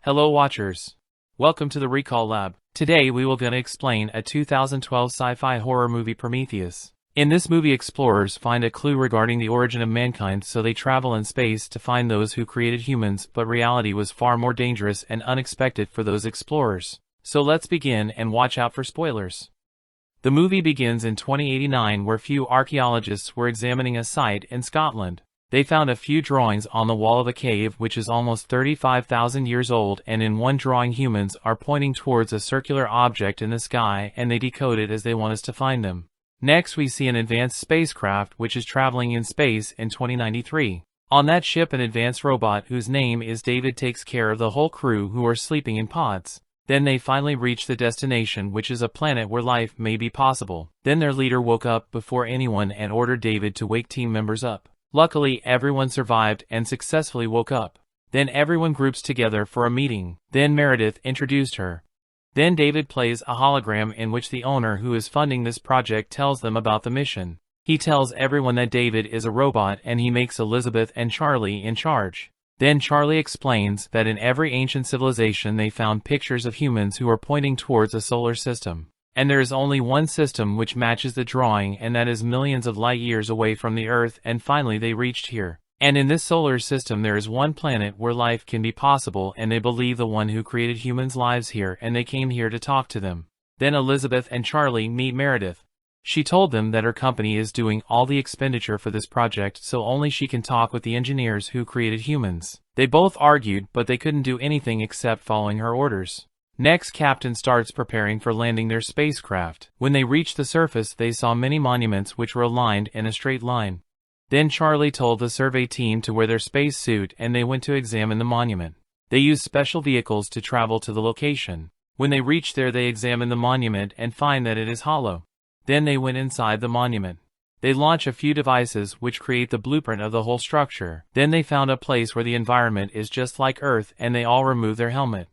Hello watchers. Welcome to the Recall Lab. Today we will gonna explain a 2012 sci-fi horror movie Prometheus. In this movie explorers find a clue regarding the origin of mankind, so they travel in space to find those who created humans, but reality was far more dangerous and unexpected for those explorers. So let's begin and watch out for spoilers. The movie begins in 2089 where few archaeologists were examining a site in Scotland. They found a few drawings on the wall of a cave which is almost 35,000 years old, and in one drawing humans are pointing towards a circular object in the sky, and they decode it as they want us to find them. Next we see an advanced spacecraft which is traveling in space in 2093. On that ship an advanced robot whose name is David takes care of the whole crew who are sleeping in pods. Then they finally reach the destination, which is a planet where life may be possible. Then their leader woke up before anyone and ordered David to wake team members up. Luckily, everyone survived and successfully woke up. Then everyone groups together for a meeting. Then Meredith introduced her. Then David plays a hologram in which the owner who is funding this project tells them about the mission. He tells everyone that David is a robot and he makes Elizabeth and Charlie in charge. Then Charlie explains that in every ancient civilization they found pictures of humans who are pointing towards a solar system. And there is only one system which matches the drawing, and that is millions of light years away from the Earth, and finally they reached here. And in this solar system there is one planet where life can be possible, and they believe the one who created humans lives here, and they came here to talk to them. Then Elizabeth and Charlie meet Meredith. She told them that her company is doing all the expenditure for this project, so only she can talk with the engineers who created humans. They both argued, but they couldn't do anything except following her orders. Next, Captain starts preparing for landing their spacecraft. When they reached the surface, they saw many monuments which were aligned in a straight line. Then Charlie told the survey team to wear their space suit, and they went to examine the monument. They used special vehicles to travel to the location. When they reached there, they examined the monument and find that it is hollow. Then they went inside the monument. They launch a few devices which create the blueprint of the whole structure. Then they found a place where the environment is just like Earth, and they all removed their helmet.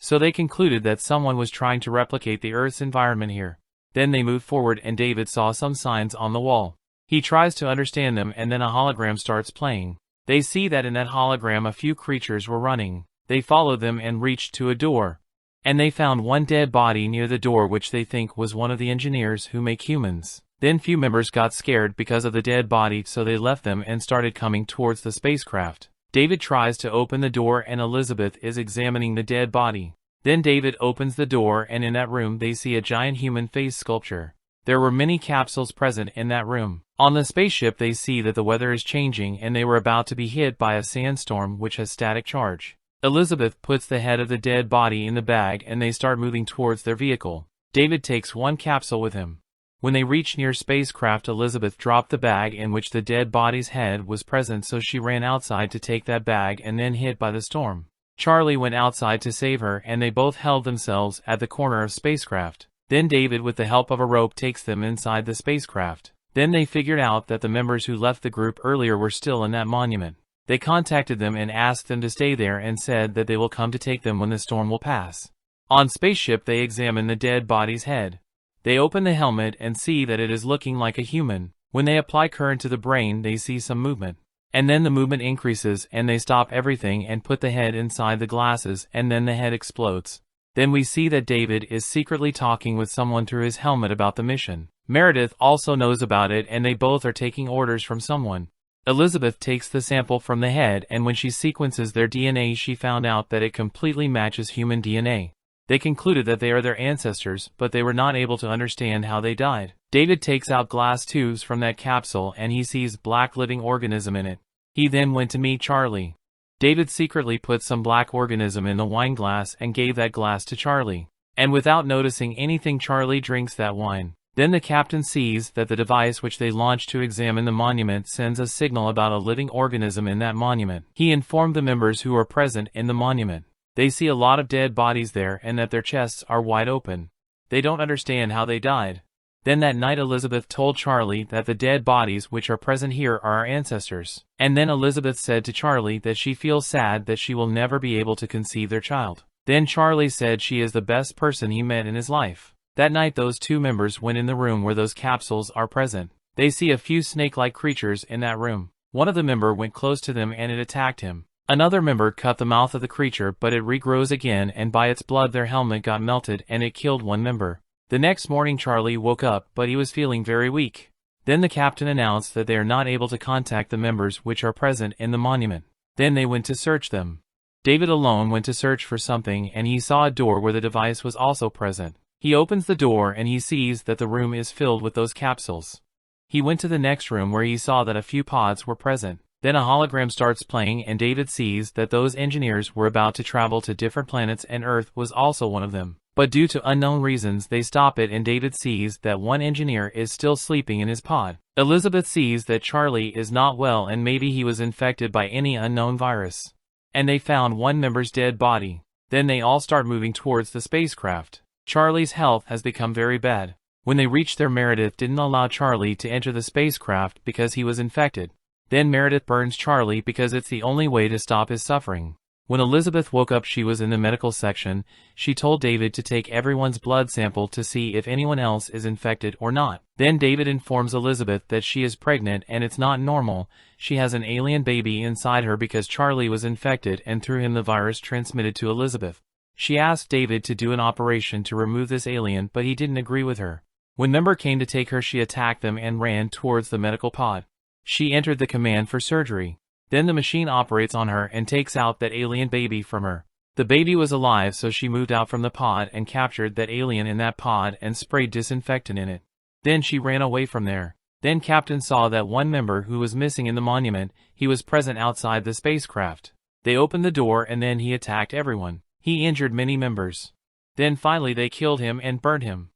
So they concluded that someone was trying to replicate the Earth's environment here. Then they moved forward and David saw some signs on the wall. He tries to understand them, and then a hologram starts playing. They see that in that hologram a few creatures were running. They followed them and reached to a door. And they found one dead body near the door which they think was one of the engineers who make humans. Then few members got scared because of the dead body, so they left them and started coming towards the spacecraft. David tries to open the door and Elizabeth is examining the dead body. Then David opens the door, and in that room they see a giant human face sculpture. There were many capsules present in that room. On the spaceship they see that the weather is changing and they were about to be hit by a sandstorm which has static charge. Elizabeth puts the head of the dead body in the bag and they start moving towards their vehicle. David takes one capsule with him. When they reach near spacecraft, Elizabeth dropped the bag in which the dead body's head was present, so she ran outside to take that bag and then hit by the storm. Charlie went outside to save her, and they both held themselves at the corner of spacecraft. Then David with the help of a rope takes them inside the spacecraft. Then they figured out that the members who left the group earlier were still in that monument. They contacted them and asked them to stay there and said that they will come to take them when the storm will pass. On spaceship they examine the dead body's head. They open the helmet and see that it is looking like a human. When they apply current to the brain they see some movement. And then the movement increases and they stop everything and put the head inside the glasses, and then the head explodes. Then we see that David is secretly talking with someone through his helmet about the mission. Meredith also knows about it and they both are taking orders from someone. Elizabeth takes the sample from the head, and when she sequences their DNA she found out that it completely matches human DNA. They concluded that they are their ancestors, but they were not able to understand how they died. David takes out glass tubes from that capsule and he sees black living organism in it. He then went to meet Charlie. David secretly put some black organism in the wine glass and gave that glass to Charlie. And without noticing anything, Charlie drinks that wine. Then the captain sees that the device which they launched to examine the monument sends a signal about a living organism in that monument. He informed the members who are present in the monument. They see a lot of dead bodies there and that their chests are wide open. They don't understand how they died. Then that night Elizabeth told Charlie that the dead bodies which are present here are our ancestors. And then Elizabeth said to Charlie that she feels sad that she will never be able to conceive their child. Then Charlie said she is the best person he met in his life. That night those two members went in the room where those capsules are present. They see a few snake-like creatures in that room. One of the members went close to them and it attacked him. Another member cut the mouth of the creature, but it regrows again, and by its blood their helmet got melted and it killed one member. The next morning Charlie woke up, but he was feeling very weak. Then the captain announced that they are not able to contact the members which are present in the monument. Then they went to search them. David alone went to search for something, and he saw a door where the device was also present. He opens the door and he sees that the room is filled with those capsules. He went to the next room where he saw that a few pods were present. Then a hologram starts playing and David sees that those engineers were about to travel to different planets and Earth was also one of them. But due to unknown reasons they stop it and David sees that one engineer is still sleeping in his pod. Elizabeth sees that Charlie is not well and maybe he was infected by any unknown virus. And they found one member's dead body. Then they all start moving towards the spacecraft. Charlie's health has become very bad. When they reached there, Meredith didn't allow Charlie to enter the spacecraft because he was infected. Then Meredith burns Charlie because it's the only way to stop his suffering. When Elizabeth woke up, she was in the medical section. She told David to take everyone's blood sample to see if anyone else is infected or not. Then David informs Elizabeth that she is pregnant and it's not normal. She has an alien baby inside her because Charlie was infected and through him the virus transmitted to Elizabeth. She asked David to do an operation to remove this alien, but he didn't agree with her. When Member came to take her, she attacked them and ran towards the medical pod. She entered the command for surgery. Then the machine operates on her and takes out that alien baby from her. The baby was alive, so she moved out from the pod and captured that alien in that pod and sprayed disinfectant in it. Then she ran away from there. Then Captain saw that one member who was missing in the monument. He was present outside the spacecraft. They opened the door and then he attacked everyone. He injured many members. Then finally they killed him and burned him.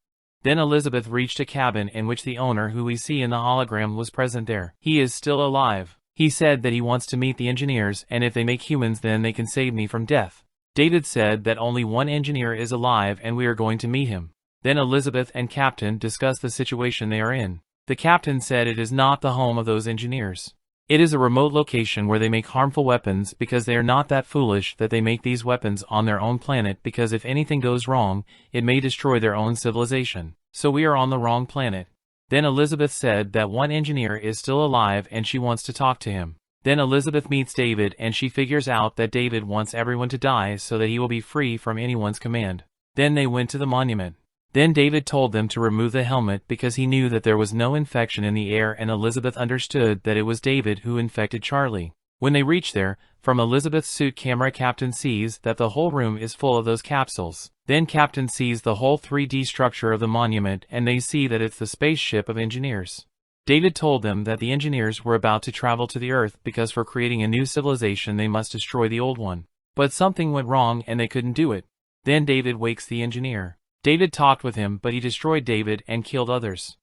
Then Elizabeth reached a cabin in which the owner who we see in the hologram was present there. He is still alive. He said that he wants to meet the engineers, and if they make humans then they can save me from death. David said that only one engineer is alive and we are going to meet him. Then Elizabeth and Captain discussed the situation they are in. The captain said it is not the home of those engineers. It is a remote location where they make harmful weapons because they are not that foolish that they make these weapons on their own planet, because if anything goes wrong, it may destroy their own civilization. So we are on the wrong planet. Then Elizabeth said that one engineer is still alive and she wants to talk to him. Then Elizabeth meets David and she figures out that David wants everyone to die so that he will be free from anyone's command. Then they went to the monument. Then David told them to remove the helmet because he knew that there was no infection in the air, and Elizabeth understood that it was David who infected Charlie. When they reach there, from Elizabeth's suit camera, Captain sees that the whole room is full of those capsules. Then Captain sees the whole 3D structure of the monument and they see that it's the spaceship of engineers. David told them that the engineers were about to travel to the Earth because for creating a new civilization they must destroy the old one. But something went wrong and they couldn't do it. Then David wakes the engineer. David talked with him, but he destroyed David and killed others.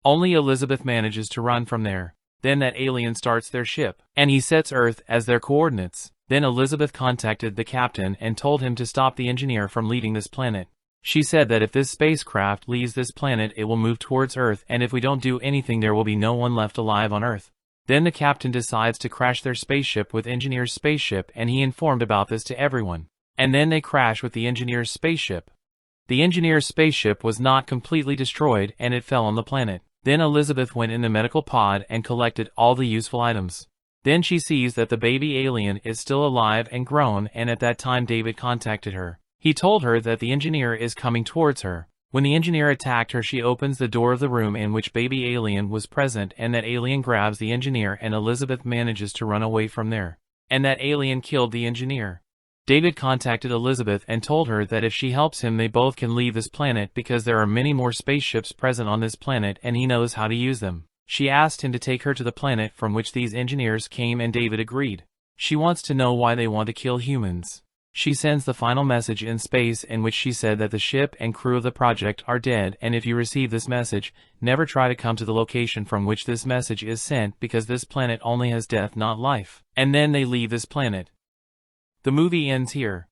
Only Elizabeth manages to run from there. Then that alien starts their ship, and he sets Earth as their coordinates. Then Elizabeth contacted the captain and told him to stop the engineer from leaving this planet. She said that if this spacecraft leaves this planet it will move towards Earth, and if we don't do anything there will be no one left alive on Earth. Then the captain decides to crash their spaceship with engineer's spaceship, and he informed about this to everyone. And then they crash with the engineer's spaceship. The engineer's spaceship was not completely destroyed and it fell on the planet. Then Elizabeth went in the medical pod and collected all the useful items. Then she sees that the baby alien is still alive and grown, and at that time David contacted her. He told her that the engineer is coming towards her. When the engineer attacked her, she opens the door of the room in which baby alien was present, and that alien grabs the engineer and Elizabeth manages to run away from there. And that alien killed the engineer. David contacted Elizabeth and told her that if she helps him they both can leave this planet because there are many more spaceships present on this planet and he knows how to use them. She asked him to take her to the planet from which these engineers came and David agreed. She wants to know why they want to kill humans. She sends the final message in space in which she said that the ship and crew of the project are dead, and if you receive this message, never try to come to the location from which this message is sent because this planet only has death, not life. And then they leave this planet. The movie ends here.